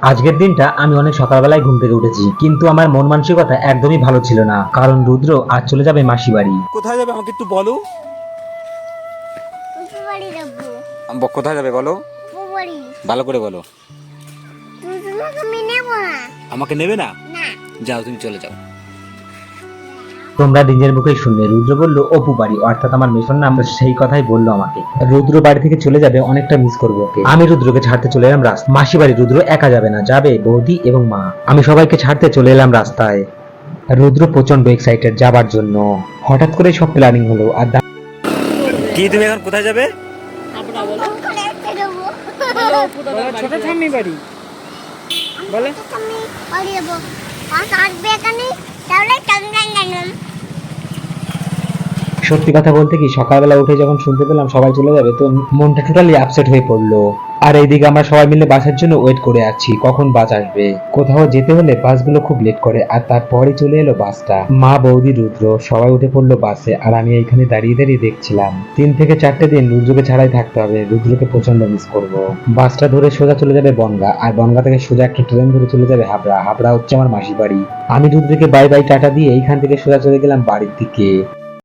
আজকের দিনটা আমি অনেক সকালবেলায় ঘুম থেকে উঠেছি, কিন্তু আমার মন মানসিকতা একদমই ভালো ছিল না, কারণ রুদ্র আজ চলে যাবে মাসি বাড়ি। কোথায় যাবে আমাকে একটু বলো। উপবাড়ি যাবো। কোথায় যাবে বলো, উপবাড়ি। ভালো করে বলো। তোমাকে আমি নেবো না। আমাকে নেবে না? না। যাও, তুমি চলে যাও। তোমরা নিজের মুখেই শুনলে, রুদ্র বলল অপু বাড়ি, অর্থাৎ আমার মিশন নাম, সেই কথাই বললো আমাকে। রুদ্র বাড়ি থেকে চলে যাবে, অনেকটা মিস করবো ওকে। আমি রুদ্রকে ছাড়তে চলে এলাম রাস্তা মাসি বাড়ি। রুদ্র একা যাবে না, যাবে বৌদি এবং মা। আমি সবাইকে ছাড়তে চলে এলাম রাস্তায়। রুদ্র প্রচন্ড এক্সাইটেড যাবার জন্য। হঠাৎ করে সব প্ল্যানিং হলো। আর কি তুমি এখন কোথায় যাবে? ওখানে একটা যাবো। ছোট ঠাম্মি বাড়ি বলে আমি বাড়ি যাবো। পাঁচ আসবে এখানে তাহলে টাঙ্গাই গেলাম। সত্যি কথা বলতে কি, সকালবেলা উঠে যখন শুনতে পেলাম সবাই চলে যাবে, তো মনটা টোটালি আপসেট হয়ে পড়লো। আর এইদিকে আমরা সবাই মিলে বাসের জন্য ওয়েট করে আছি, কখন বাস আসবে। কোথাও যেতে হলে বাসগুলো খুব লেট করে, আর তারপরে চলে এলো বাসটা। মা, বৌদি, রুদ্র সবাই উঠে পড়লো বাসে, আর আমি এইখানে দাঁড়িয়ে দাঁড়িয়ে দেখছিলাম। 3 থেকে 4টে দিন রুদ্রকে ছাড়াই থাকতে হবে। রুদ্রকে প্রচন্ড মিস করব। বাসটা ধরে সোজা চলে যাবে বনগা, আর বনগা থেকে সোজা একটা ট্রেন ধরে চলে যাবে হাবড়া। হাবড়া হচ্ছে আমার মাসি বাড়ি। আমি রুদ্রকে বাই বাই টাটা দিয়ে এইখান থেকে সোজা চলে গেলাম বাড়ির দিকে।